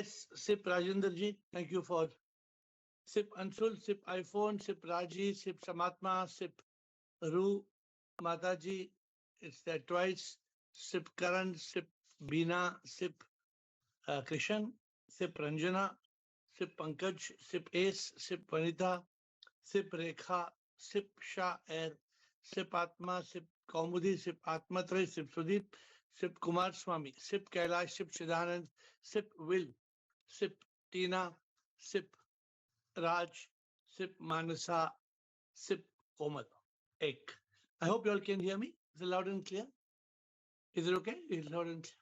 S. Sip Rajendraji, thank you for Sip Anshul, Sip iPhone, Sip Raji, Sip Samatma, Sip Ru Mataji. It's there twice. Sip Karan, Sip Bina, Sip Krishan, Sip Ranjana, Sip Pankaj, Sip Ace, Sip Vanita, Sip Rekha, Sip Shah Air, Sip Atma, Sip Kaumudi, Sip Atmatray, Sip Sudeep, Sip Kumar Swami, Sip Kailash, Sip Siddhanand, Sip Will, Sip Tina, Sip Raj, Sip Manasa, Sip Komal. Ek. I hope you all can hear me. Is it loud and clear? Is it okay? Is it loud and clear?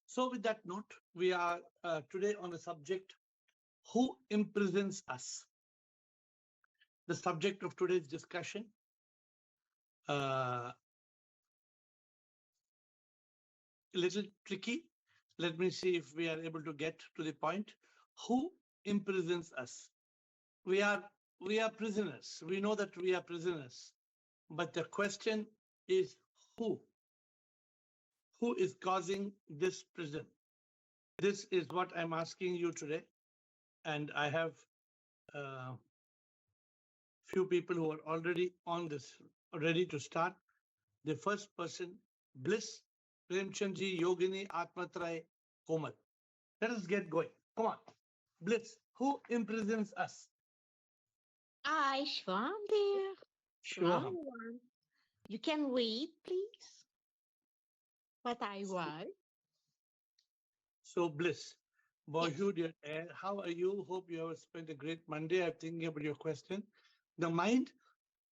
So with that note, we are today on the subject, who imprisons us? The subject of today's discussion. A little tricky. Let me see if we are able to get to the point. Who imprisons us? We are prisoners. We know that we are prisoners. But the question is who? Who is causing this prison? This is what I'm asking you today. And I have few people who are already on this, ready to start. The first person, Bliss, Premchandji, Yogini, Atmatray, Komal. Let us get going. Come on. Bliss, who imprisons us? I, Shvam there. Shwaham. Round one. You can read, please. What I write. So, Bliss, bonjour, dear AiR. How are you? Hope you have spent a great Monday. I'm thinking about your question. The mind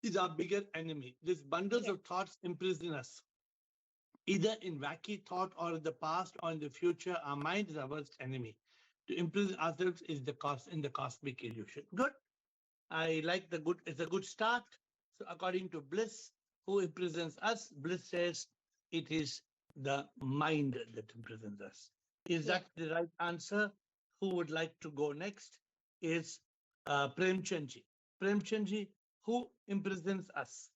is our bigger enemy. These bundles of thoughts imprison us. Either in wacky thought or in the past or in the future, our mind is our worst enemy. To imprison ourselves is the cost in the cosmic illusion. Good. I like the good. It's a good start. So according to Bliss, who imprisons us? Bliss says it is the mind that imprisons us. Is that the right answer? Who would like to go next? Is Premchandji. Premchandji, who imprisons us?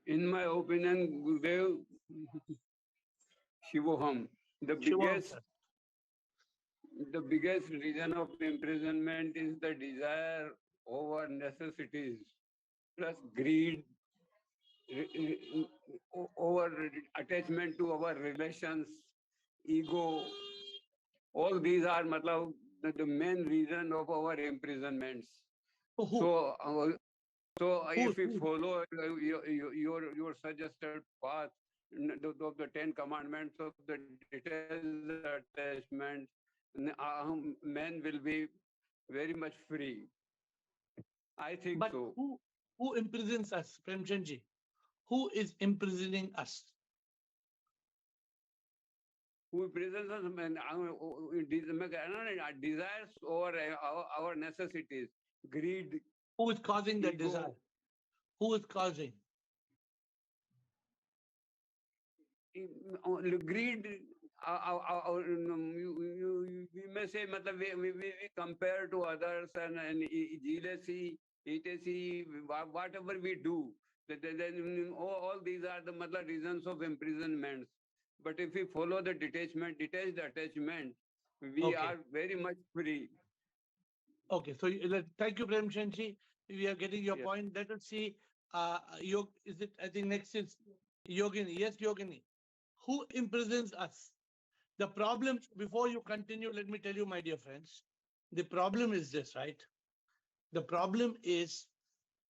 In my opinion, Gurudev, Shivoham, the Shubham, biggest sir. the biggest reason of imprisonment is the desire over necessities, plus greed, over attachment to our relations, ego. All these are the main reason of our imprisonments. So who? So if we Who? follow your suggested path of the 10 Commandments of the detailed attachment, man will be very much free. I think But so. who imprisons us, Premchandji? Who is imprisoning us? Who presents us desires over our necessities, greed, Who is causing that ego. desire? Who is causing? Greed, we may say, we compare to others and jealousy, etc., whatever we do, then all these are the reasons of imprisonments. But if we follow the detached attachment, we are very much free. Okay, so thank you, Premchandji. We are getting your Yes. point. Let us see. Is it? I think next is Yogini. Yes, Yogini. Who imprisons us? The problem, before you continue, let me tell you, my dear friends, the problem is this, right? The problem is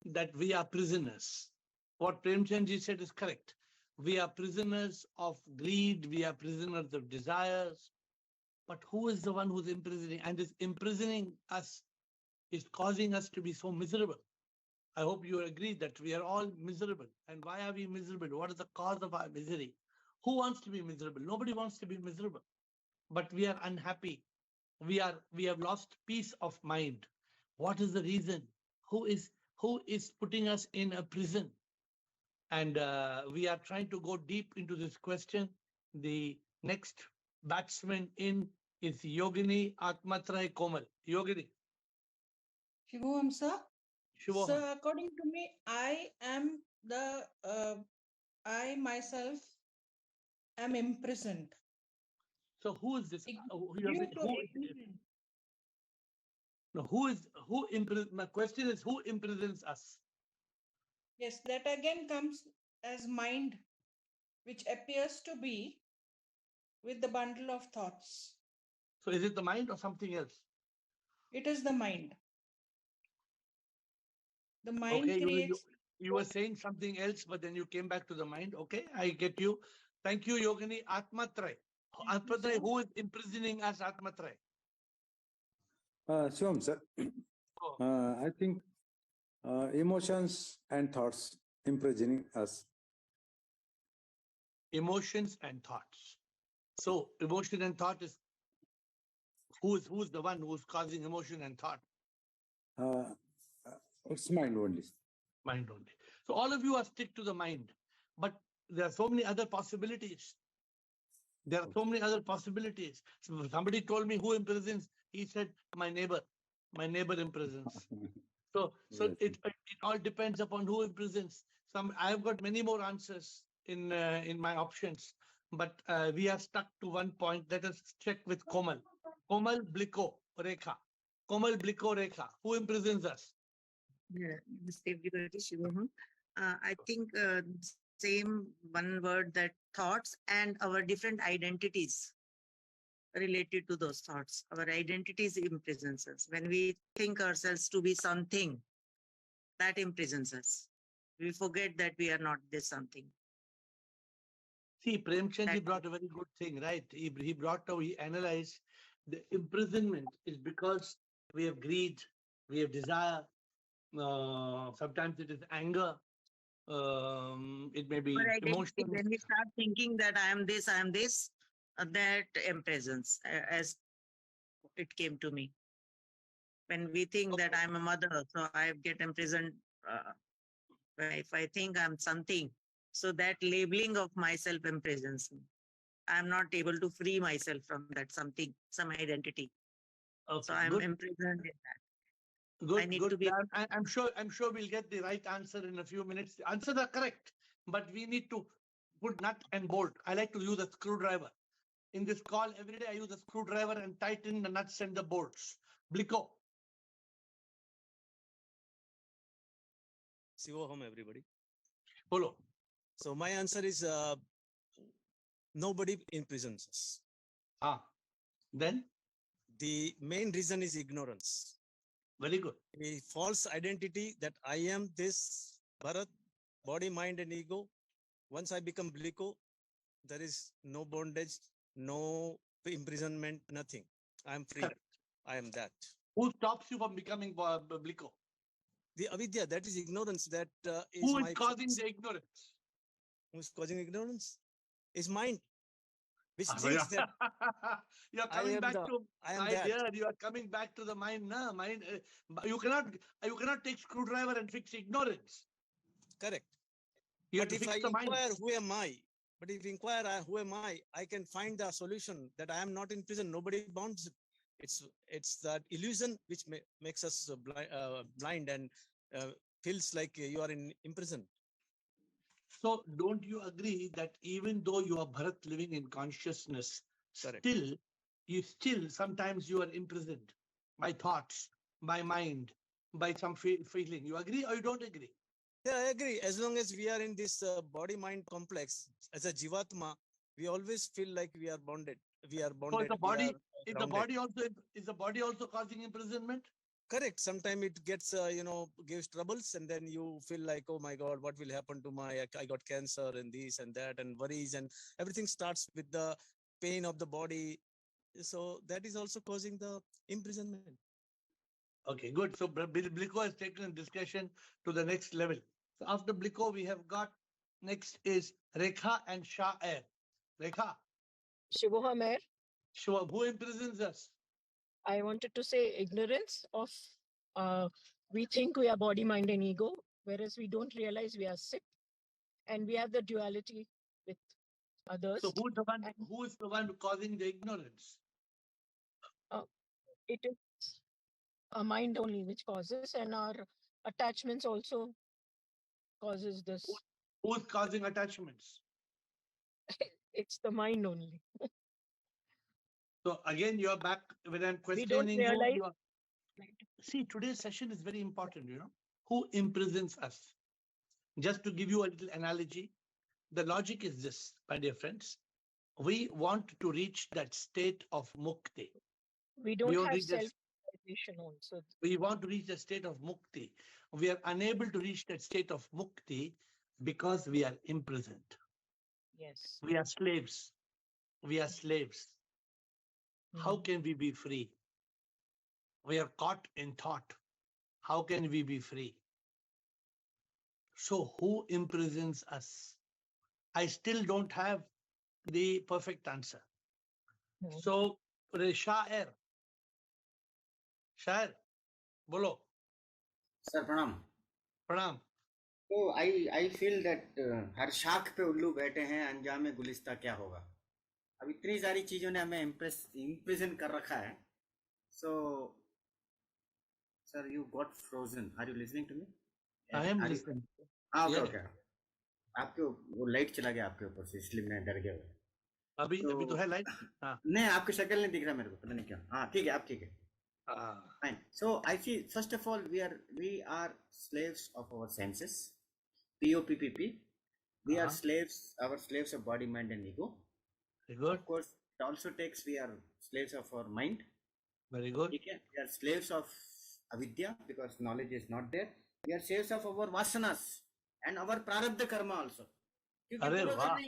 that we are prisoners. What Premchandji said is correct. We are prisoners of greed. We are prisoners of desires. But who is the one who's imprisoning? And is imprisoning us is causing us to be so miserable. I hope you agree that we are all miserable. And why are we miserable? What is the cause of our misery? Who wants to be miserable? Nobody wants to be miserable. But we are unhappy. We have lost peace of mind. What is the reason? Who is putting us in a prison? And we are trying to go deep into this question. The next batsman in is Yogini Atmatray Komal. Yogini. Shivoham, sir. Shivoham. So according to me, I am the I myself I'm imprisoned. So who is this? Due to ignorance. No, my question is who imprisons us? Yes, that again comes as mind, which appears to be with the bundle of thoughts. So is it the mind or something else? It is the mind. The mind Okay, creates. you were saying something else, but then you came back to the mind. Okay, I get you. Thank you, Yogini. Atmatray. Atmatray, who is imprisoning us, Atmatray? Shivam, sir. Oh. I think emotions and thoughts imprisoning us. Emotions and thoughts. So emotion and thought is who's the one who's causing emotion and thought? It's mind only. Mind only. So all of you are stick to the mind, but there are so many other possibilities. There are so many other possibilities. So somebody told me who imprisons. He said my neighbor imprisons. So Yes. it all depends upon who imprisons. I've got many more answers in my options, but we are stuck to one point. Let us check with Komal. Komal, Bliko, Rekha. Komal, Bliko, Rekha. Who imprisons us? Yeah, Mr. Everybody, Shivoham. I think same one word, that thoughts and our different identities related to those thoughts. Our identities imprisons us. When we think ourselves to be something, that imprisons us. We forget that we are not this something. See, Premchand, he That- brought a very good thing, right? He analyzed the imprisonment is because we have greed, we have desire. Sometimes it is anger. It may be Our identity, emotion. when we start thinking that I am this, that imprisons, as it came to me. When we think that I'm a mother, so I get imprisoned. If I think I'm something, so that labeling of myself imprisons me. I'm not able to free myself from that something, some identity. Okay, So I'm good. imprisoned in that. Good, I need good. to be. I'm sure we'll get the right answer in a few minutes. The answers are correct, but we need to put nut and bolt. I like to use a screwdriver. In this call, every day I use a screwdriver and tighten the nuts and the bolts. Bliko. Shivoham, everybody. Follow. So my answer is nobody imprisons us. Then? The main reason is ignorance. Very good. A false identity that I am this Bharat, body, mind, and ego. Once I become Bliko, there is no bondage, no imprisonment, nothing. I am free. Correct. I am that. Who stops you from becoming Bliko? The avidya, that is ignorance. That is Who is my causing the ignorance? Who is causing ignorance? Is mind, which Ah, thinks that you are I coming am back the- to I am my that. dear. You are coming back to the mind. No, mind. You cannot take screwdriver and fix ignorance. Correct. You have But to if fix I the mind. inquire who am I, but if I inquire who am I can find the solution that I am not in prison. Nobody bounds. It's that illusion which makes us blind and feels like you are in prison. So don't you agree that even though you are Bharat living in consciousness, Correct. still sometimes you are imprisoned by thoughts, by mind, by some feeling. You agree or you don't agree? Yeah, I agree. As long as we are in this body-mind complex, as a jivatma, we always feel like we are bonded. We are So bonded. the body we are grounded. is the body also causing imprisonment? Correct. Sometimes it gets, gives troubles, and then you feel like, oh my God, what will happen to I got cancer and this and that, and worries, and everything starts with the pain of the body. So that is also causing the imprisonment. Okay, good. So Bliko has taken discussion to the next level. So after Bliko, we have got next is Rekha and AiR. Rekha, Shivoham AiR, sure. Who imprisons us? I wanted to say ignorance of we think we are body, mind, and ego, whereas we don't realize we are sick, and we have the duality with others. So who's the one? And Who is the one causing the ignorance? it is a mind only which causes, and our attachments also causes this. Who's causing attachments? It's the mind only. So again, you're back when I'm We don't questioning you. realize. You are, see, today's session is very important. Who imprisons us? Just to give you a little analogy, the logic is this, my dear friends. We want to reach that state of mukti. We don't want to have reach this- self-realization also. We want to reach the state of mukti. We are unable to reach that state of mukti because we are imprisoned. Yes. We are slaves. We are slaves. How can we be free? We are caught in thought. How can we be free? So who imprisons us? I still don't have the perfect answer. So, Shair, bolo, sir प्रणाम. pranam. तो I feel that हर शाख पे उल्लू बैठे हैं, अंजाम गुलिस्ता क्या होगा. अब इतनी सारी चीजों ने हमें इम्प्रिजन कर रखा है. So sir you got frozen. Are you listening to me? I am listening. Okay Yeah. Okay. आपके वो लाइट चला गया आपके ऊपर से, इसलिए मैं डर गया. अभी तो है लाइट. नहीं, आपकी शक्ल नहीं दिख रहा मेरे को, पता नहीं क्या. हाँ ठीक है, आप ठीक है. Fine. So I feel first of all we are slaves of our senses. POPPP. We are slaves. Our slaves of body, mind, and ego. Very good. Of course, it also takes we are slaves of our mind. Very good. Okay. We are slaves of avidya because knowledge is not there. We are slaves of our vasanas and our prarabdha karma also. अरे वाह,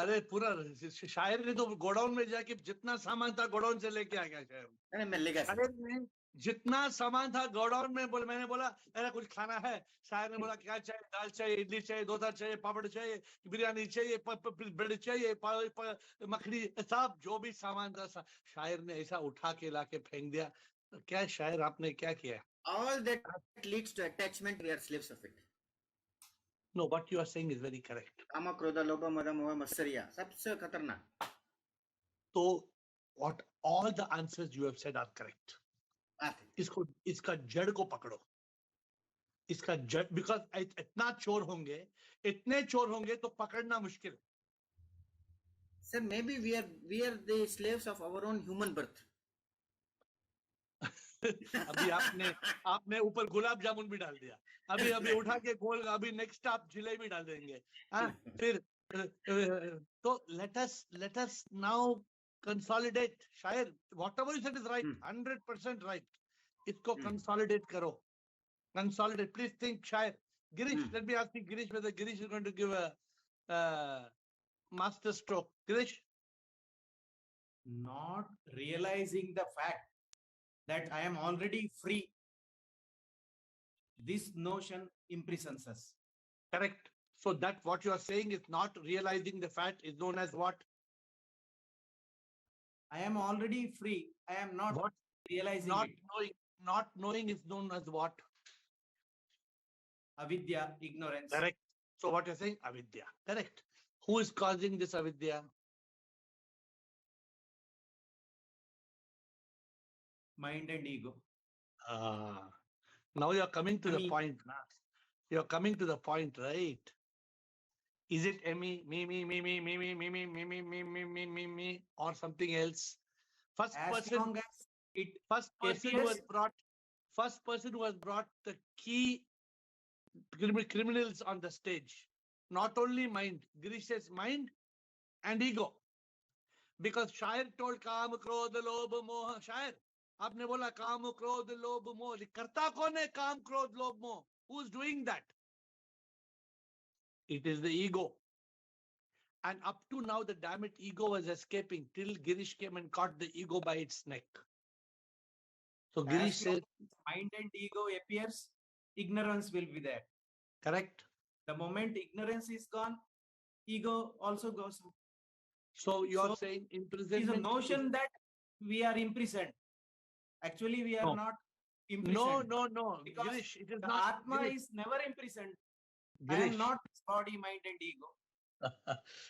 अरे पूरा शायर ने तो godown में जाके जितना सामान था गोडाउन से लेके आ गया. शायर मैं लेगा शायर ने जितना सामान था गोडाउन में मैंने बोला अरे कुछ खाना है. शायर ने बोला क्या चाहिए? दाल चाहिए, इडली चाहिए, डोसा चाहिए, पापड़ चाहिए, बिरयानी चाहिए, ब्रेड चाहिए, मखनी, सब जो भी सामान था शायर ने ऐसा उठा के लाके फेंक दिया. क्या शायर आपने क्या किया? All that leads to attachment. We are slaves of it. No, what you are saying is very correct. कामा क्रोध लोभ मद मोह मत्सरिया सबसे खतरनाक. So what all the answers you have said are correct. इसका जड़ को पकड़ो. इसका जड़, because इतना चोर होंगे तो पकड़ना मुश्किल. Sir, maybe we are the slaves of our own human birth. अभी आपने ऊपर गुलाब जामुन भी डाल दिया. अभी उठा के गोल, अभी नेक्स्ट आप जिलेबी डाल देंगे. फिर तो let us now consolidate. शायर, whatever you said is right, 100% right. इसको consolidate करो. Consolidate. Please think, Shair. Girish, let me ask you, Girish, whether Girish is going to give a master stroke. Girish? Not realizing the fact that I am already free. This notion imprisons us. Correct. So that what you are saying is not realizing the fact is known as what? I am already free. I am not realizing not it. Not knowing is known as what? Avidya, ignorance. Correct. So what you're saying? Avidya. Correct. Who is causing this avidya? Mind and ego. Now you're coming to the point. You're coming to the point, right? Is it me, or something else? First person who has brought the key criminals on the stage. Not only mind, Girish says mind and ego. Because Shair told Kaam, Krodh, Lobh, Moh. Shair, आपने बोला काम, क्रोध, लोभ, मोह. करता कौन है काम, क्रोध, लोभ, मोह? Who is doing that? It is the ego. And up to now, the damn it ego was escaping till Girish came and caught the ego by its neck. So Girish says, mind and ego appears, ignorance will be there. Correct. The moment ignorance is gone, ego also goes. So you are saying imprisonment is a notion that we are imprisoned. Actually, we are not imprisoned. No. Because Girish, it is the not. Atma Girish. is never imprisoned. Girish. I am not body, mind, and ego.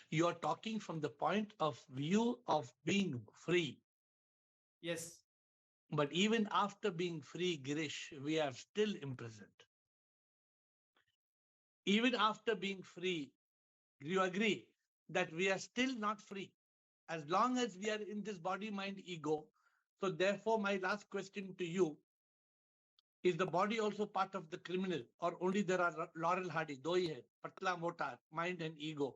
You are talking from the point of view of being free. Yes. But even after being free, Girish, we are still imprisoned. Even after being free, do you agree? that we are still not free as long as we are in this body, mind, ego. So therefore, my last question to you, is the body also part of the criminal, or only there are Laurel Hardy, do hai, patla mota, mind and ego?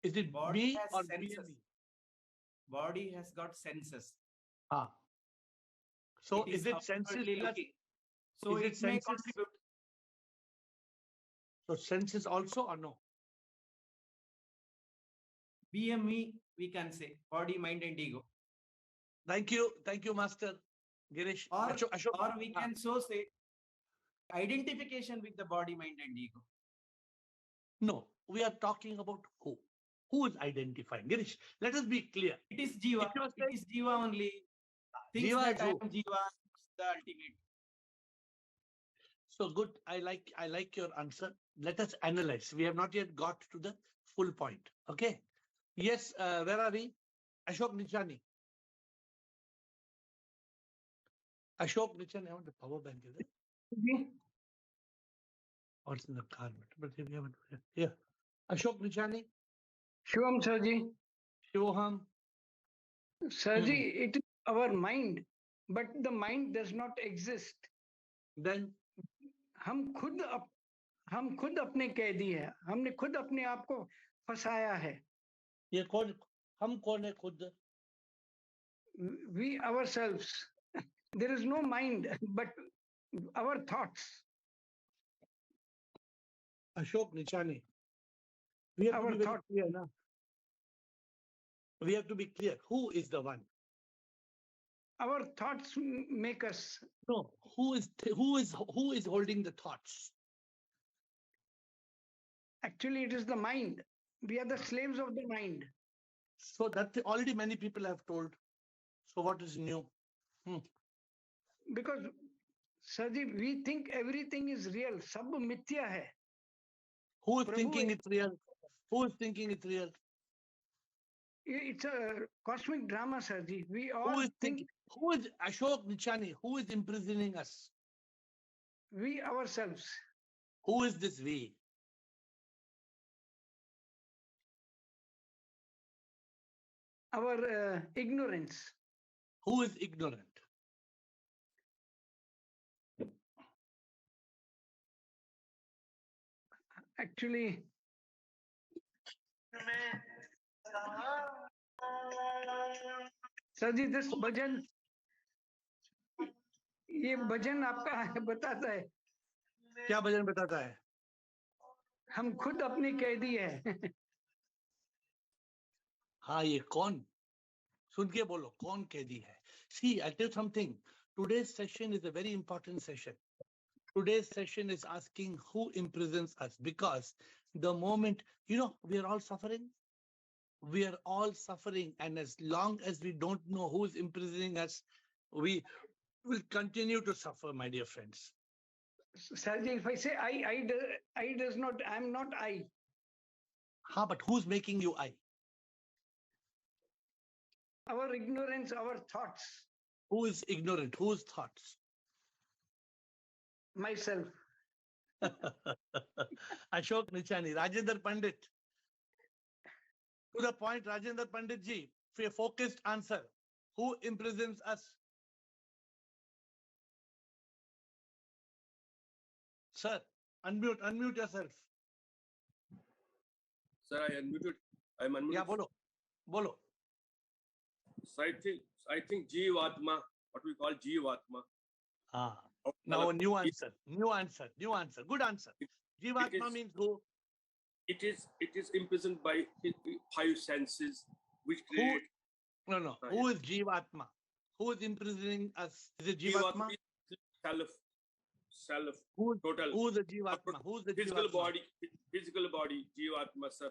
Is it Body me has or senses. me? Body has got senses. Ah. So It is it senses outwardly plus? looking. So Is it it may senses? contribute. So senses also or no? BME, we can say body, mind, and ego. Thank you, Master Girish. Or, Ashok. or we can so say identification with the body, mind, and ego. No, we are talking about who. Who is identifying? Girish, let us be clear. It is Jiva. It is Jiva only. Thinks Jiva that is I who? am Jiva, the ultimate. So good. I like your answer. Let us analyze. We have not yet got to the full point. Okay. Yes, where are we? Ashok Nichani. Ashok Nichani, I want the power bank. Is it? Or it's in the car. But we haven't. Yeah. Ashok Nichani. Shivam Sarji. Shivoham. Sarji, it is our mind, but the mind does not exist. Then हम खुद अपने कैदी है, हमने खुद अपने आप को फंसाया है. ये कौन, हम कौन है खुद? We ourselves. There is no mind, but our thoughts. Ashok Nichani. We have to be very clear now. We have to be clear. Who is the one? Our thoughts make us. No. Who is holding the thoughts? Actually, it is the mind. We are the slaves of the mind. So that already many people have told. So what is new? Because, Sarji, we think everything is real. Sab mithya hai. Who is thinking it's real? Who is thinking it's real? It's a cosmic drama, Sarji. We all think. Who is Ashok Nichani? Who is imprisoning us? We ourselves. Who is this we? Our ignorance. Who is ignorant? Actually, Sarji, this bhajan, ये भजन आपका बताता है. क्या भजन बताता है? हम खुद अपनी कैदी है. हाँ, ये कौन? सुन के बोलो, कौन कैदी है? See, I'll tell you something. Today's session is a very important session. Today's session is asking who imprisons us, because the moment, we are all suffering. We are all suffering. And as long as we don't know who is imprisoning us, we will continue to suffer, my dear friends. Sarji, if I say I does not, I'm not I. Huh, but who's making you I? Our ignorance, our thoughts. Who is ignorant? Whose thoughts? Myself. Ashok Nichani, Rajendra Pandit. To the point, Rajendra Pandit ji, for a focused answer. Who imprisons us? Sir, unmute yourself. Sir, I unmuted. I'm unmuted. Yeah, bolo. So I think Jivatma, what we call Jivatma. Now a new answer. Good answer. Jivatma means who? It is imprisoned by five senses, which create. No. Who is Jivatma? Who is imprisoning us? Is it Jivatma? Self. Total. Who is the Jivatma? Who is the physical Jivatma? Physical body, Jivatma, sir,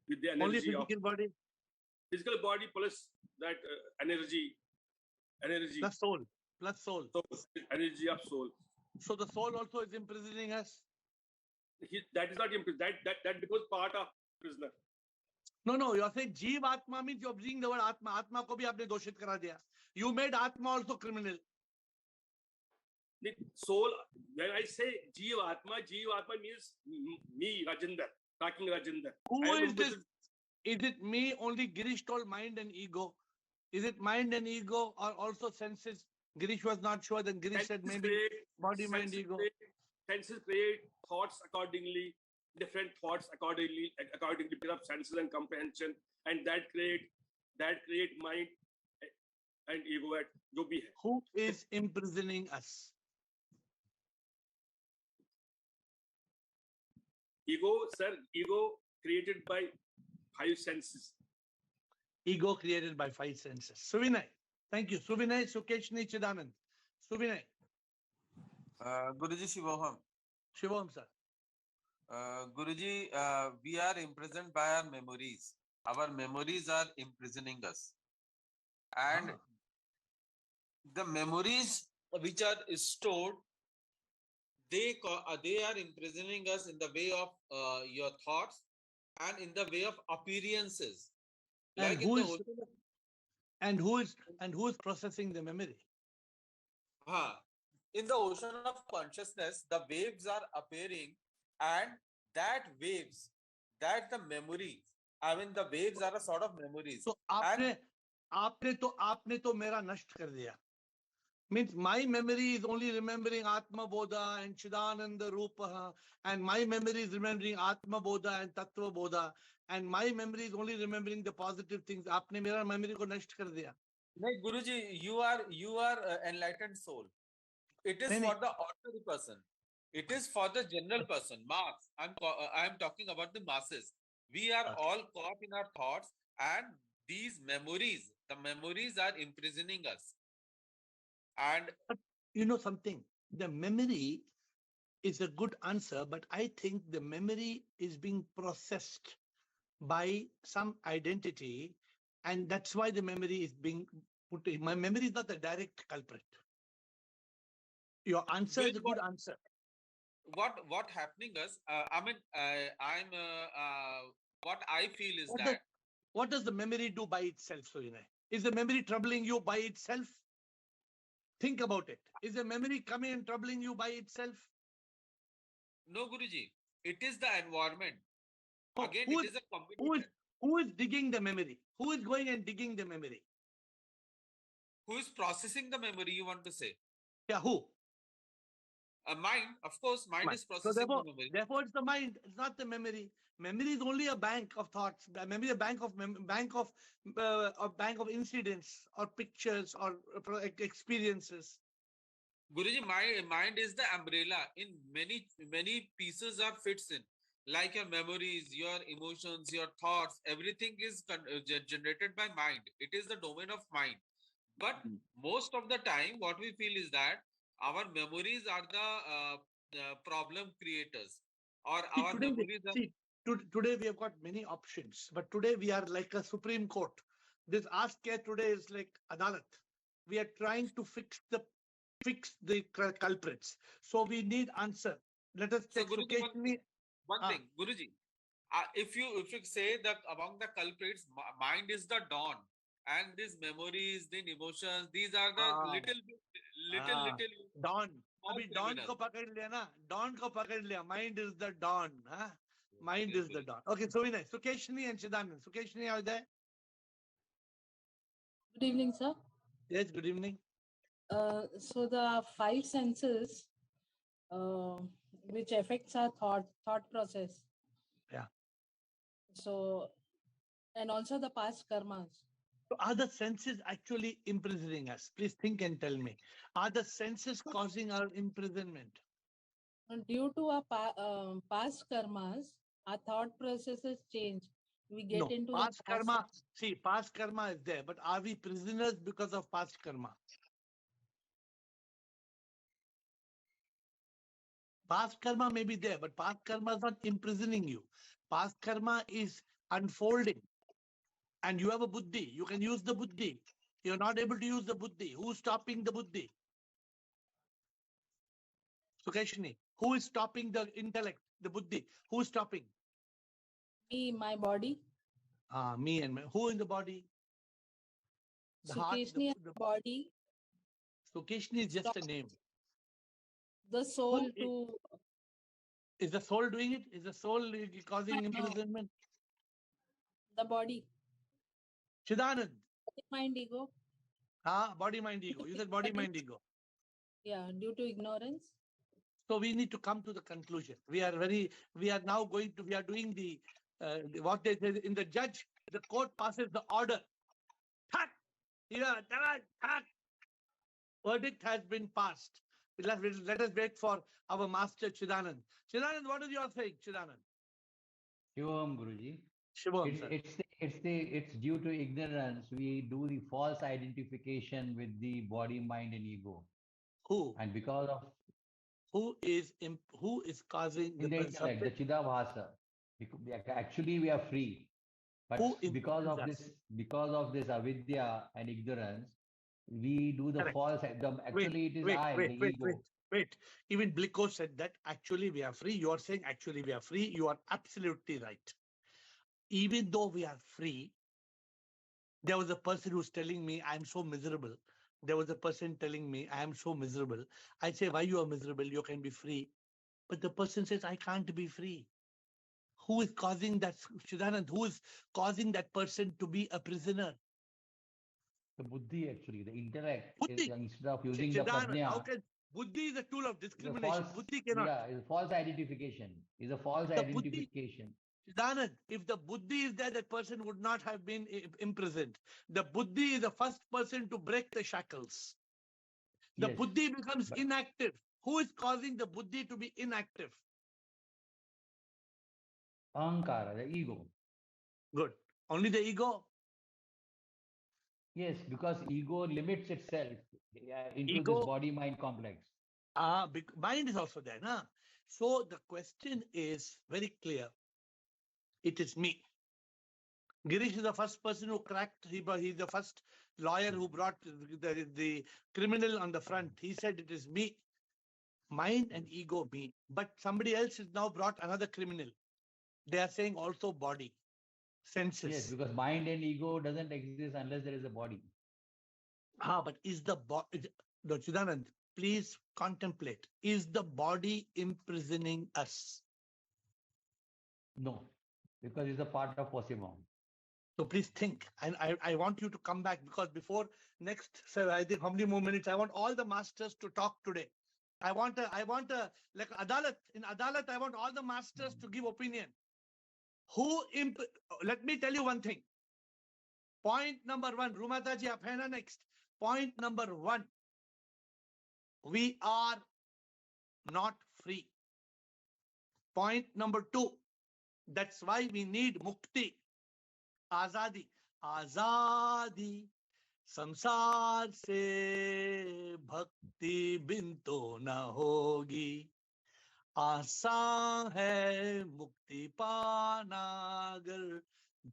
with the Only energy physical body? Physical body plus that energy. Plus soul. So, energy of soul. So the soul also is imprisoning us? That is not imprisoned. That becomes part of prisoner. No, you are saying Jivatma means you are bringing the word Atma. Atma ko bhi aapne doshit kara diya. You made Atma also criminal. The soul, when I say Jivatma means me, Rajendra, talking Rajendra. Who is this? Is it me only? Girish told mind and ego. Is it mind and ego or also senses? Girish was not sure. Then Girish said Senses maybe create, body, mind, senses ego. create, senses create thoughts accordingly, different thoughts accordingly because of senses and comprehension, and that create mind and ego at जो भी है. Who is imprisoning us? Ego, sir, ego created by 5 senses. Ego created by 5 senses. Suvinay. Thank you. Suvinay, Sukeshni, Chidanand. Suvinay. Guruji Shivoham. Shivam, sir. Guruji, we are imprisoned by our memories. Our memories are imprisoning us. And the memories which are stored, they are imprisoning us in the way of your thoughts and in the way of appearances. And Like who in is the who is processing the memory? In the ocean of consciousness, the waves are appearing, and that waves, that the memories, I mean the waves are a sort of memories. So आपने तो मेरा नष्ट कर दिया. Means my memory is only remembering Atma Bodha and Chidananda Rupa, and my memory is remembering Atma Bodha and Tattva Bodha, and my memory is only remembering the positive things. आपने मेरा memory को नष्ट कर दिया. No, Guruji, you are enlightened soul. It is for the ordinary person. It is for the general person. Mass. I am talking about the masses. We are all caught in our thoughts, and these memories, the memories are imprisoning us. And but you know something, the memory is a good answer, but I think the memory is being processed by some identity, and that's why the memory is being put in. My memory is not the direct culprit. Your answer is a good answer. What happening is, what I feel is that what does the memory do by itself, Sohine? Is the memory troubling you by itself? Think about it. Is the memory coming and troubling you by itself? No, Guruji. It is the environment. Again, Who it is a combination. Who is digging the memory? Who is going and digging the memory? Who is processing the memory, you want to say? Yeah, who? Mind, of course, mind is processing so the memory. Therefore, it's the mind. It's not the memory. Memory is only a bank of thoughts. Memory is a bank of incidents or pictures or experiences. Guruji, my mind is the umbrella. In many pieces are fits in, like your memories, your emotions, your thoughts. Everything is generated by mind. It is the domain of mind. But most of the time, what we feel is that our memories are the problem creators, or our memories are. Today we have got many options, but today we are like a Supreme Court. This Ask Care today is like Adalat. We are trying to fix the culprits. So we need answer. Let us take Guruji, one thing, Guruji. If you say that among the culprits, mind is the dawn, and these memories, the emotions, these are the little dawn. Abhi dawn ko pakad liya na. Dawn ko pakad liya. Mind is the dawn. Huh? Mind is the dawn. Okay, so nice. Sukeshni and Chidanand. Sukeshni, are you there? Good evening, sir. Yes, good evening. So the 5 senses which affects our thought process. Yeah. So, and also the past karmas. So are the senses actually imprisoning us? Please think and tell me. Are the senses causing our imprisonment? Due to our past karmas, our thought processes change. We get into past karma. See, past karma is there, but are we prisoners because of past karma? Past karma may be there, but past karma is not imprisoning you. Past karma is unfolding. And you have a buddhi. You can use the buddhi. You're not able to use the buddhi. Who's stopping the buddhi? Sukeshni, who is stopping the intellect, the buddhi? Who's stopping? Me, my body. Me and who in the body? The Sukeshni heart, the body. Sukeshni is just a name. The soul Is the soul doing it? Is the soul causing imprisonment? The body, Chidanand. mind, ego. Body, mind, ego. You said body, mind, ego. Yeah, due to ignorance. So we need to come to the conclusion. We are now we are doing what they say in the judge, the court passes the order. Thak! Here, thak! Verdict has been passed. Let us wait for our master Chidanand. Chidanand, what is your saying, Chidanand? Shivam Guruji. Shivam, sir. It's due to ignorance. We do the false identification with the body, mind, and ego. Who? And because of who is causing in the intellect, the Chidabhasa. Actually, we are free. But because of this avidya and ignorance, we do the Correct. false. Actually, it is the ego. Wait. Even Bliko said that actually we are free. You are saying actually we are free. You are absolutely right. Even though we are free, there was a person who's telling me I'm so miserable. There was a person telling me I am so miserable. I say, why you are miserable? You can be free. But the person says, I can't be free. Who is causing that, Chidanand? Who is causing that person to be a prisoner? The buddhi, actually, the intellect. Buddhi. Instead of using Chidanand, the prajna. how can buddhi is a tool of discrimination? Buddhi cannot. Yeah, it's false identification. It's a false identification. Chidanand, if the buddhi is there, that person would not have been imprisoned. The buddhi is the first person to break the shackles. The buddhi becomes inactive. Who is causing the buddhi to be inactive? Ahankara, the ego. Good. Only the ego? Yes, because ego limits itself into this body-mind complex. Mind is also there. Nah? So the question is very clear. It is me. Girish is the first person who cracked. He's the first lawyer who brought the criminal on the front. He said it is me. Mind and ego, me. But somebody else has now brought another criminal. They are saying also body, senses. Yes, because mind and ego doesn't exist unless there is a body. But is the body, Chidanand, please contemplate. Is the body imprisoning us? No, because it's a part of possible. So please think, and I want you to come back, because before next, sir, I think how many more minutes? I want all the masters to talk today. I want like Adalat. In Adalat, I want all the masters to give opinion. Let me tell you one thing. Point number one, Rumataji, Apena next. Point number one, we are not free. Point number two, that's why we need mukti. Azadi. Azadi. संसार से भक्ति बिन तो न होगी. आसान है मुक्ति पाना अगर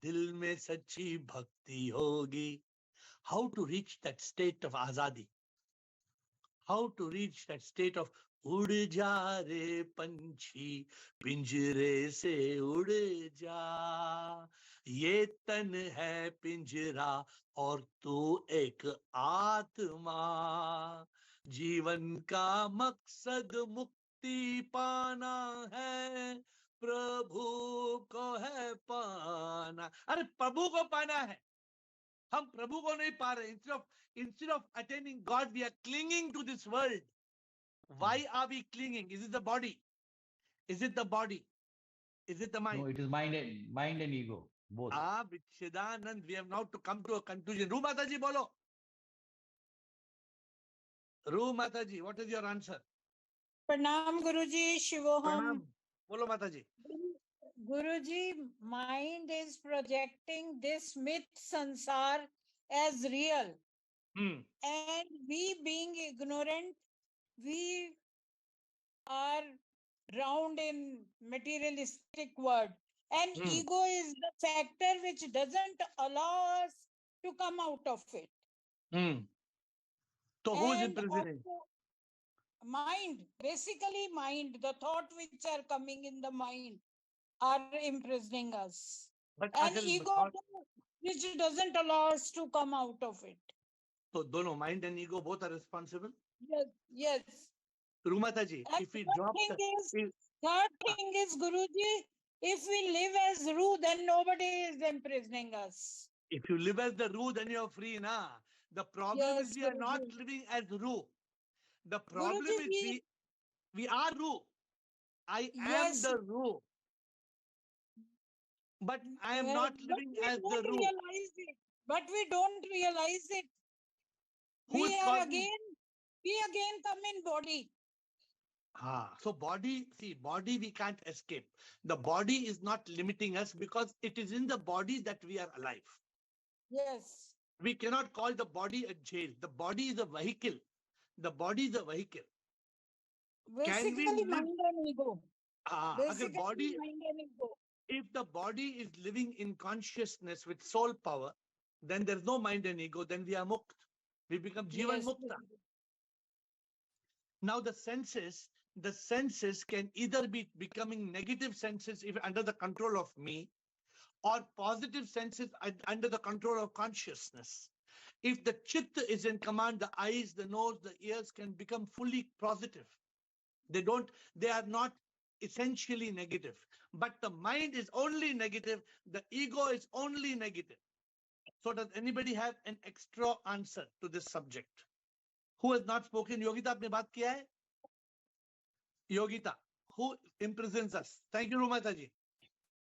दिल में सच्ची भक्ति होगी. How to reach that state of azadi? How to reach that state of उड़ जा रे पंछी पिंजरे से उड़ जा. ये तन है पिंजरा और तू एक आत्मा. जीवन का मकसद मुक्ति पाना है. प्रभु को है पाना. अरे प्रभु को पाना है. हम प्रभु को नहीं पा रहे. Instead of attaining God, we are clinging to this world. Why are we clinging? Is it the body? Is it the body? Is it the mind? No, it is mind and ego, both. Chidanand, we have now to come to a conclusion. Ru Mataji, bolo. Ru Mataji, what is your answer? Pranam Guruji, Shivoham. Pranam. Bolo Mataji. Guruji, mind is projecting this myth sansar as real. And we being ignorant, we are drowned in materialistic world. And ego is the factor which doesn't allow us to come out of it. So who is imprisoning? Mind, basically mind, the thought which are coming in the mind are imprisoning us. And ego which doesn't allow us to come out of it. So dono, mind and ego both are responsible? Yes. Rumataji, if we drop third thing is, Guruji, If we live as Ru, then nobody is imprisoning us. If you live as the Ru, then you're free, na. The problem is Yes, we are not Guruji. living as Ru. The problem Guruji, is we are Ru. I am yes, the Ru. But I am not but living we as the don't Ru. realize it. But we don't realize it. Who is We causing? again come in body. So body, see, body we can't escape. The body is not limiting us because it is in the body that we are alive. Yes. We cannot call the body a jail. The body is a vehicle. The body is a vehicle. Can we Basically, live? mind and ego. Basically, body, mind and ego. if the body is living in consciousness with soul power, then there's no mind and ego, then we are mukt. We become Jivan Yes, Mukta. Now the senses can either be becoming negative senses if under the control of me, or positive senses under the control of consciousness. If the chitta is in command, the eyes, the nose, the ears can become fully positive. They are not essentially negative. But the mind is only negative, the ego is only negative. So does anybody have an extra answer to this subject? Who has not spoken? Yogita, आपने बात किया है? Yogita, who imprisons us? Thank you, Rumata ji.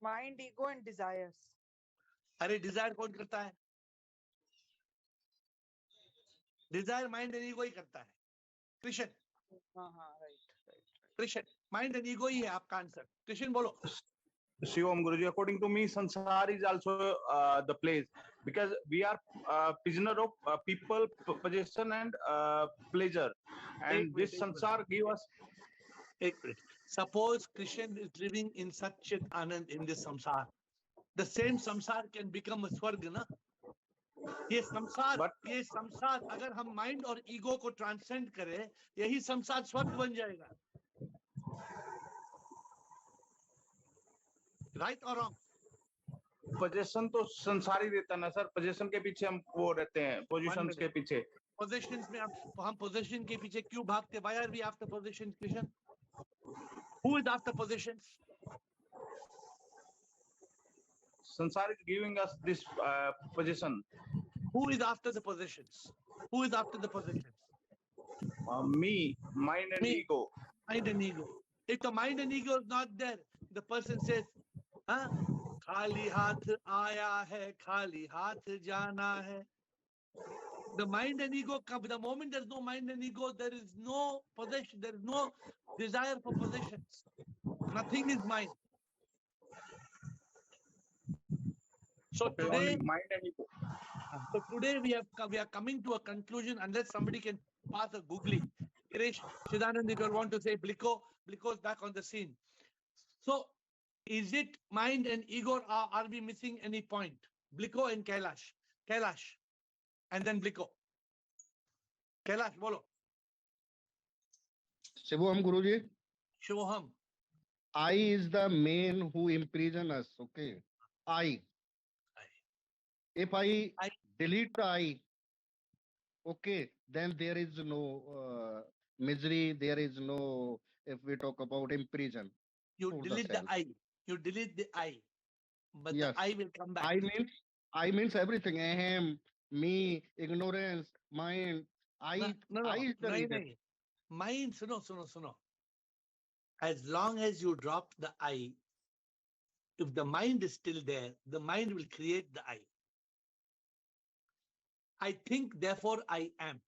Mind, ego, and desires. अरे desire कौन करता है? Desire, mind and ego ही करता है. Krishan. Right. Krishan, mind and ego ही है आपका आंसर. Krishan बोलो. Shivam Guruji, according to me, Sansar is also the place because we are prisoner of people, possession, and pleasure. And this Sansar give us. Suppose Krishan is living in such an anand in this samsar. The same samsar can become a swarg, na? ये संसार अगर हम mind और ego को transcend करें, यही संसार स्वर्ग बन जाएगा. राइट और रॉन्ग? पोजीशन तो संसार ही देता ना सर. पोजीशन के पीछे हम वो रहते हैं, पोजीशंस के पीछे. पोजीशंस में हम पोजीशन के पीछे क्यों भागते? Why are we after positions, Krishan? Who is after positions? Sansar is giving us this position. Who is after the positions? Who is after the positions? Me, mind and ego. Mind and ego. If the mind and ego is not there, the person says, खाली हाथ आया है, खाली हाथ जाना है. The mind and ego come. The moment there's no mind and ego, there is no possession. There is no desire for possessions. Nothing is mine. So today, we are coming to a conclusion. Unless somebody can pass a googly. Girish, Shidanand, if you want to say Bliko is back on the scene. So, is it mind and ego, or are we missing any point? Bliko and Kailash, and then Bliko. Kailash, bolo. Shivoham Guruji. Shivoham. I is the man who imprison us. Okay. I. If I delete the I, okay, then there is no misery. There is no, if we talk about imprison. You delete the I. You delete the I. But yes. The I will come back. I means everything. Ahem, me, ignorance, mind. I is the reason. Mind, suno. As long as you drop the I, if the mind is still there, the mind will create the I. I think, therefore I am.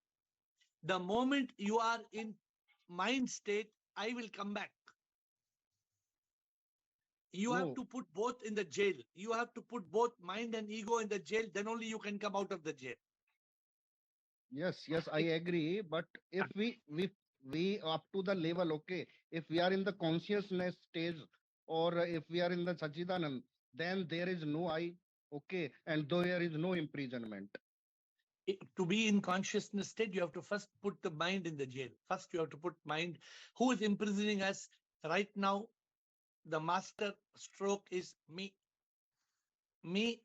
The moment you are in mind state, I will come back. You have to put both in the jail. You have to put both mind and ego in the jail. Then only you can come out of the jail. Yes, I agree. But if we up to the level, okay, if we are in the consciousness stage or if we are in the Sachidanand, then there is no I, okay, and there is no imprisonment. To be in consciousness state, you have to first put the mind in the jail. First, you have to put mind. Who is imprisoning us right now? The master stroke is me. Me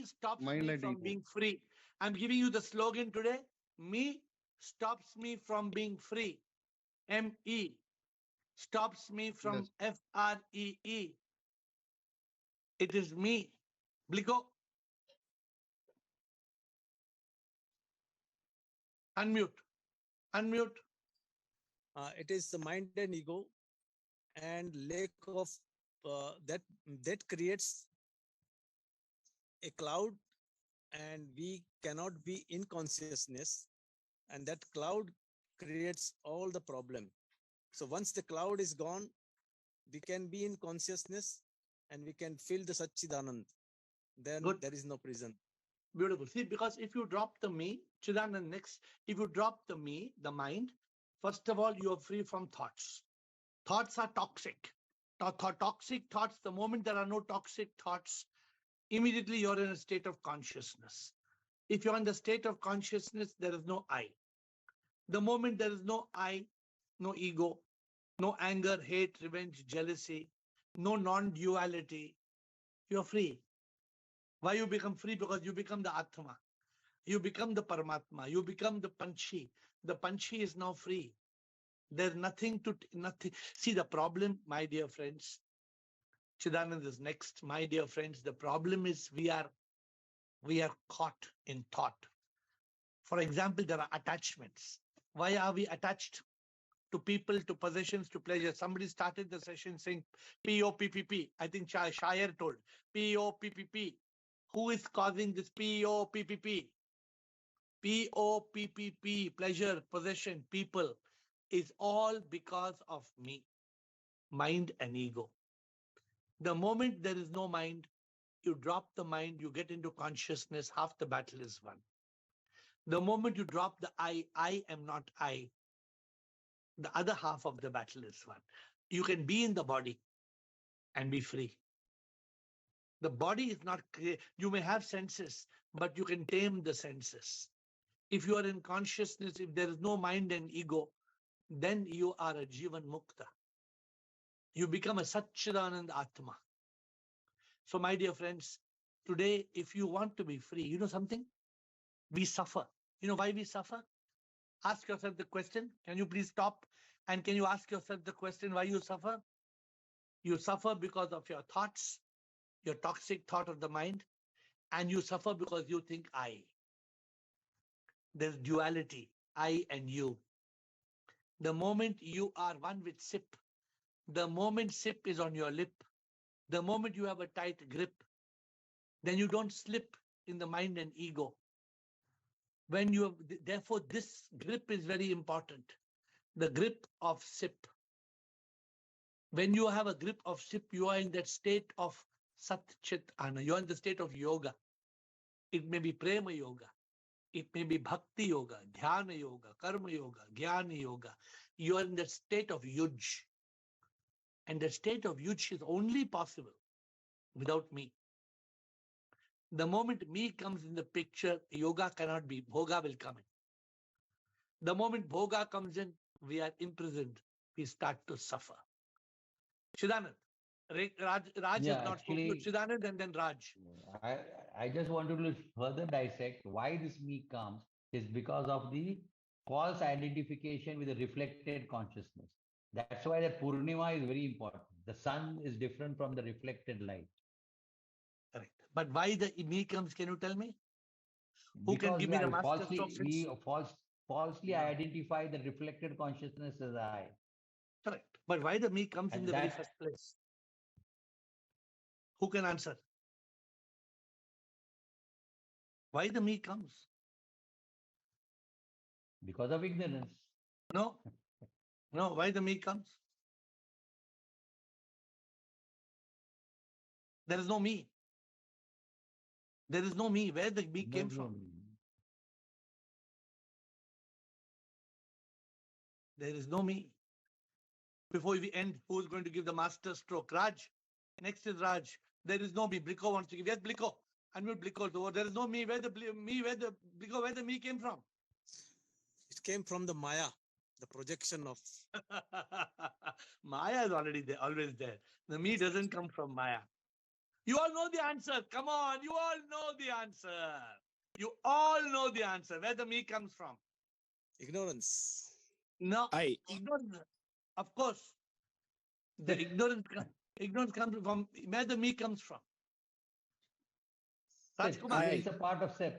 stops me from being free. I'm giving you the slogan today. Me stops me from being free. M-E stops me from F-R-E-E. It is me. Bliko. Unmute. Unmute. It is the mind and ego, and lack of that creates a cloud, and we cannot be in consciousness, and that cloud creates all the problem. So once the cloud is gone, we can be in consciousness and we can feel the Satchidanand. Then Good. there is no prison. Beautiful. See, because if you drop the me, Chidanand, next, if you drop the me, the mind, first of all, you are free from thoughts. Thoughts are toxic. Toxic thoughts, the moment there are no toxic thoughts, immediately you're in a state of consciousness. If you're in the state of consciousness, there is no I. The moment there is no I, no ego, no anger, hate, revenge, jealousy, no non-duality, you're free. Why you become free? Because you become the Atma. You become the Paramatma. You become the Panchi. The Panchi is now free. There's nothing. See, the problem, my dear friends, Chidanand is next. My dear friends, the problem is we are caught in thought. For example, there are attachments. Why are we attached to people, to possessions, to pleasure? Somebody started the session saying P-O-P-P-P. I think Shair told P-O-P-P-P. Who is causing this P-O-P-P-P? P-O-P-P-P, pleasure, possession, people, is all because of me, mind and ego. The moment there is no mind, you drop the mind, you get into consciousness, half the battle is won. The moment you drop the I am not I, the other half of the battle is won. You can be in the body and be free. The body is not clear. You may have senses, but you can tame the senses. If you are in consciousness, if there is no mind and ego, then you are a Jivan Mukta. You become a Satchidanand Atma. So my dear friends, today, if you want to be free, you know something? We suffer. You know why we suffer? Ask yourself the question. Can you please stop? And can you ask yourself the question why you suffer? You suffer because of your thoughts, your toxic thought of the mind, and you suffer because you think I. There's duality, I and you. The moment you are one with sip, the moment sip is on your lip, the moment you have a tight grip, then you don't slip in the mind and ego. When you have, therefore, this grip is very important. The grip of sip. When you have a grip of sip, you are in that state of Sat Chit Ananda. You are in the state of yoga. It may be Prema Yoga. It may be Bhakti Yoga, Dhyana Yoga, Karma Yoga, Jnana Yoga. You are in the state of Yuj. And the state of Yuj is only possible without me. The moment me comes in the picture, yoga cannot be. Bhoga will come in. The moment Bhoga comes in, we are imprisoned. We start to suffer. Chidanand. Raj has not spoken. Chidanand and then Raj. I just wanted to further dissect why this me comes is because of the false identification with the reflected consciousness. That's why the Purnima is very important. The sun is different from the reflected light. Correct. But why the me comes, can you tell me? Who Because can give me the master stroke? we falsely identify the reflected consciousness as I. Correct. But why the me comes in the very first place? Who can answer? Why the me comes? Because of ignorance. No. No, why the me comes? There is no me. There is no me. Where the me came from? There is no me. Before we end, who is going to give the master stroke? Raj. Next is Raj. There is no me. Bliko wants to give. Yes, Bliko. Unmute Bliko. There is no me. Where the Bliko, where the me came from? It came from the Maya, the projection of. Maya is already there, always there. The me doesn't come from Maya. You all know the answer. Come on. You all know the answer. You all know the answer. Where the me comes from? Ignorance. No. Ignorance. Of course. The ignorance comes from where the me comes from. Rajkumar. It's a part of SIP.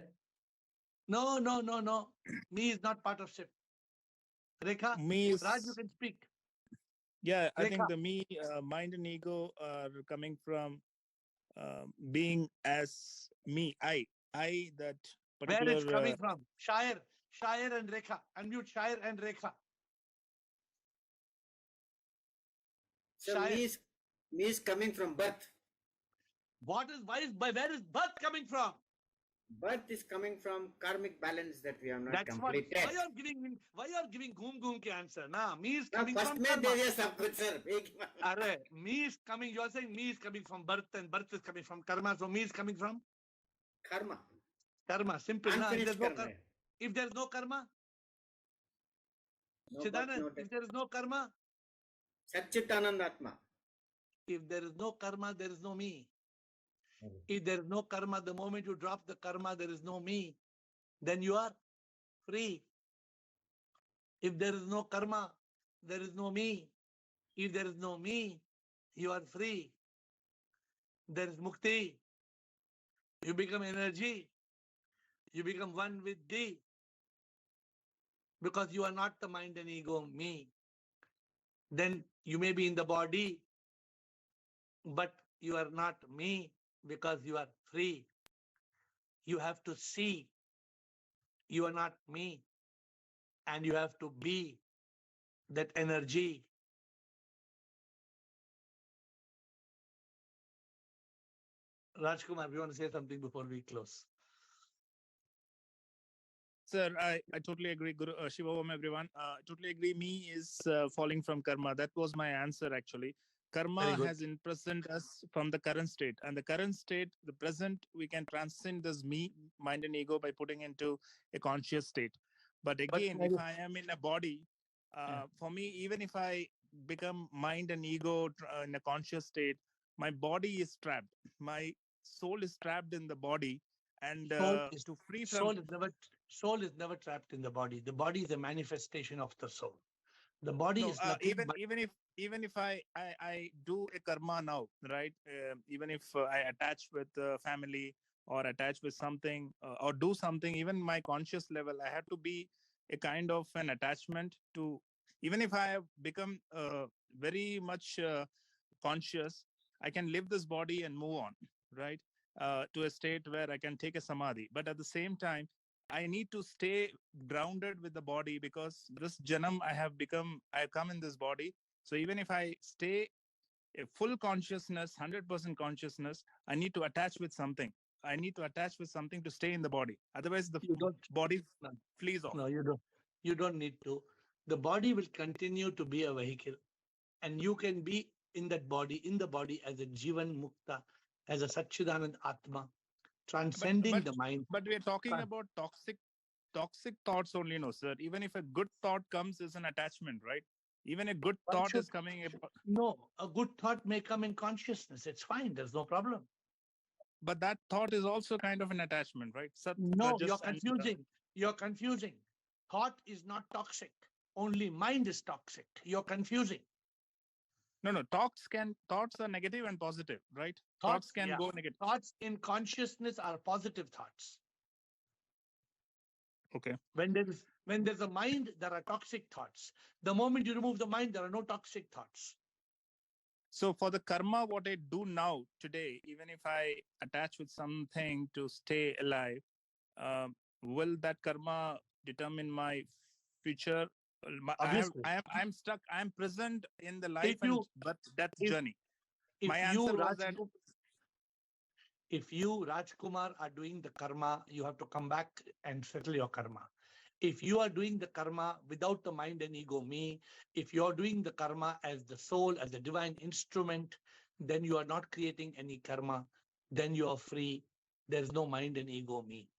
No. Me is not part of SIP. Rekha, Me is, Raj, you can speak. yeah, I Rekha. think the me, mind and ego are coming from being as me, I, that particular. Where it's coming from? Shair and Rekha. Unmute Shair and Rekha. So me is coming from birth. Where is birth coming from? Birth is coming from karmic balance that we have not That's what. completed. Why you are giving goom ke answer? Nah, me is Now, coming first from mein karma. de diya sab kuch, sir. Arre, me is coming. You are saying me is coming from birth and birth is coming from karma. So me is coming from Karma. Karma. Simple. Nah, Unfinished karma. If there is no karma, No, Chidanand, if there is no karma, Satchitanand Atma. if there is no karma, there is no me. If there is no karma, the moment you drop the karma, there is no me. Then you are free. If there is no karma, there is no me. If there is no me, you are free. There is mukti. You become energy. You become one with thee. Because you are not the mind and ego, me. Then you may be in the body, but you are not me because you are free. You have to see you are not me, and you have to be that energy. Rajkumar, we want to say something before we close. Sir, I totally agree. Guru Shiva Om, everyone. Totally agree. Me is falling from karma. That was my answer actually. Karma has imprisoned us from the current state, and the current state, the present, we can transcend this me, mind, and ego by putting into a conscious state. But again, if I am in a body, for me, even if I become mind and ego in a conscious state, my body is trapped. My soul is trapped in the body, and to free from Soul is never trapped in the body. The body is a manifestation of the soul. The body is nothing but even if I do a karma now, right? Even if I attach with family or attach with something or do something, even my conscious level, I have to be a kind of an attachment to. Even if I have become very much conscious, I can leave this body and move on, right? To a state where I can take a samadhi. But at the same time, I need to stay grounded with the body because this janam I have come in this body. So even if I stay a full consciousness, 100% consciousness, I need to attach with something. I need to attach with something to stay in the body. Otherwise, the body flees off. No, you don't. You don't need to. The body will continue to be a vehicle, and you can be in the body as a Jivan Mukta, as a Satchidanand Atma, transcending the mind. But we are talking about toxic thoughts only, no, sir. Even if a good thought comes, is an attachment, right? Even a good thought is coming. No, a good thought may come in consciousness. It's fine. There's no problem. But that thought is also kind of an attachment, right? No, you're confusing. You're confusing. Thought is not toxic. Only mind is toxic. You're confusing. No. Thoughts are negative and positive, right? Thoughts can go negative. Thoughts in consciousness are positive thoughts. Okay. When there's a mind, there are toxic thoughts. The moment you remove the mind, there are no toxic thoughts. So for the karma, what I do now, today, even if I attach with something to stay alive, will that karma determine my future? I'm stuck. I'm present in the life and death journey. My answer was that if you, Rajkumar, are doing the karma, you have to come back and settle your karma. If you are doing the karma without the mind and ego, me, if you are doing the karma as the soul, as the divine instrument, then you are not creating any karma. Then you are free. There's no mind and ego, me.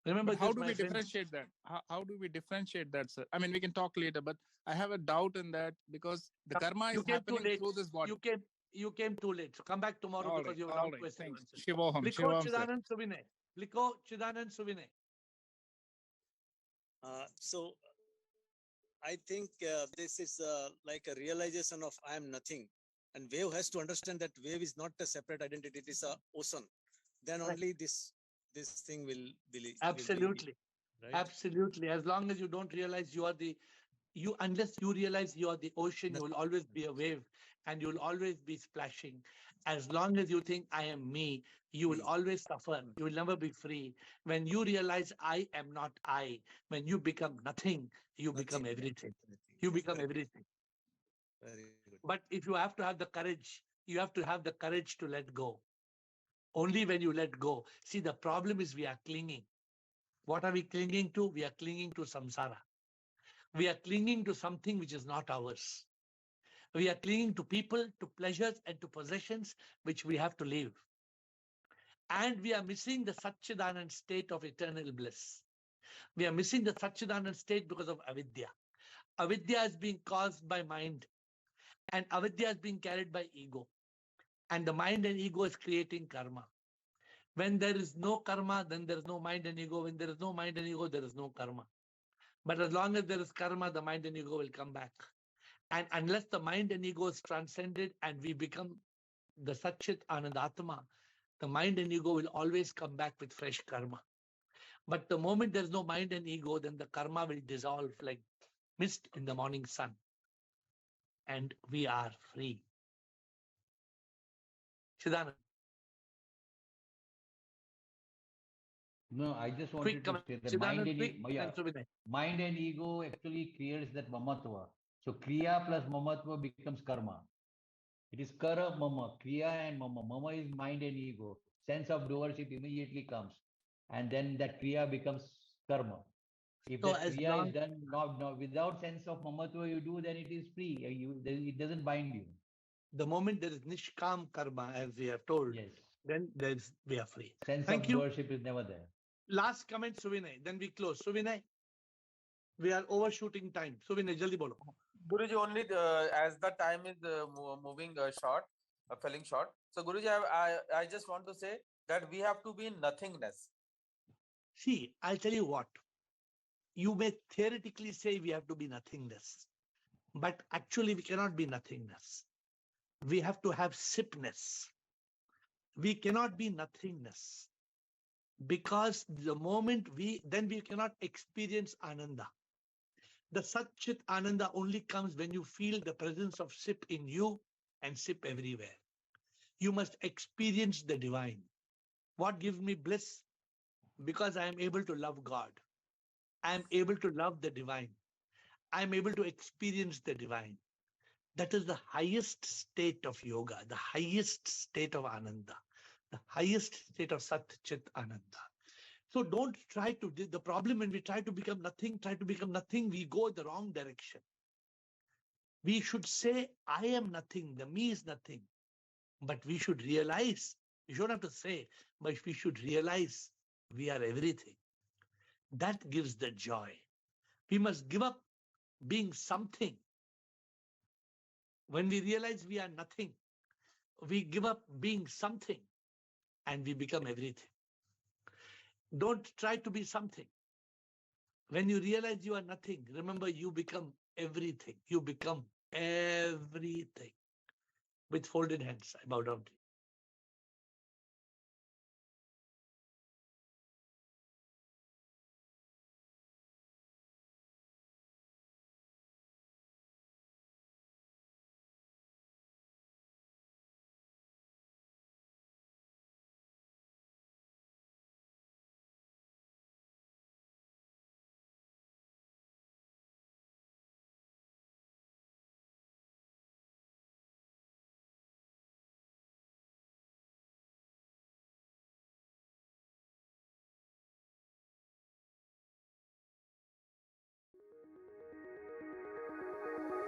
Remember, how do we differentiate that? How do we differentiate that, sir? I mean, we can talk later, but I have a doubt in that because the karma is happening through this body. You came too late. So come back tomorrow because you have a long question. Shivoham. Liko Chidanand Suvine. Liko Chidanand Suvine. So I think this is like a realization of I am nothing. And wave has to understand that wave is not a separate identity. It is an ocean. then Right. only this thing will be Absolutely. right. Absolutely. As long as you don't realize unless you realize you are the ocean, you will always be a wave and you'll always be splashing. As long as you think I am me, you will always suffer. You will never be free. When you realize I am not I, when you become nothing, you become everything. You become everything. Very good. But if you have to have the courage, you have to have the courage to let go. Only when you let go. See, the problem is we are clinging. What are we clinging to? We are clinging to samsara. We are clinging to something which is not ours. We are clinging to people, to pleasures, and to possessions which we have to leave. And we are missing the Satchidanand state of eternal bliss. We are missing the Satchidanand state because of avidya. Avidya is being caused by mind, and avidya is being carried by ego. And the mind and ego is creating karma. When there is no karma, then there is no mind and ego. When there is no mind and ego, there is no karma. But as long as there is karma, the mind and ego will come back. And unless the mind and ego is transcended and we become the Satchit Anandatma, the mind and ego will always come back with fresh karma. But the moment there's no mind and ego, then the karma will dissolve like mist in the morning sun. And we are free. Siddhana. No, I just Quick wanted to comment. say that Siddhana, quick, and Subhinay. mind and ego actually creates that mamatva. So kriya plus mamatva becomes karma. It is kara mama, kriya and mama. Mama is mind and ego. Sense of doership immediately comes. And then that kriya becomes karma. If So that as kriya long is done not without sense of mamatva you do, then it is free. It doesn't bind you. the moment there is nishkam karma, as we have told, Yes. then we are free. Sense Thank of you. doership is never there. Last comment, Suvinay. Then we close. Suvinay, we are overshooting time. Suvinay, jaldi bolo. Guruji, only as the time is moving short, falling short. So Guruji, I just want to say that we have to be in nothingness. See, I'll tell you what. You may theoretically say we have to be nothingness, but actually we cannot be nothingness. We have to have sipness. We cannot be nothingness because the moment then we cannot experience Ananda. The Satchit Ananda only comes when you feel the presence of sip in you and sip everywhere. You must experience the divine. What gives me bliss? Because I am able to love God. I am able to love the divine. I am able to experience the divine. That is the highest state of yoga, the highest state of Ananda, the highest state of Sat Chit Ananda. So don't try to, the problem when we try to become nothing, we go the wrong direction. We should say, I am nothing, the me is nothing. But we should realize, you don't have to say, but we should realize we are everything. That gives the joy. We must give up being something. When we realize we are nothing, we give up being something and we become everything. Don't try to be something. When you realize you are nothing, remember you become everything. You become everything. With folded hands, I bow down to you.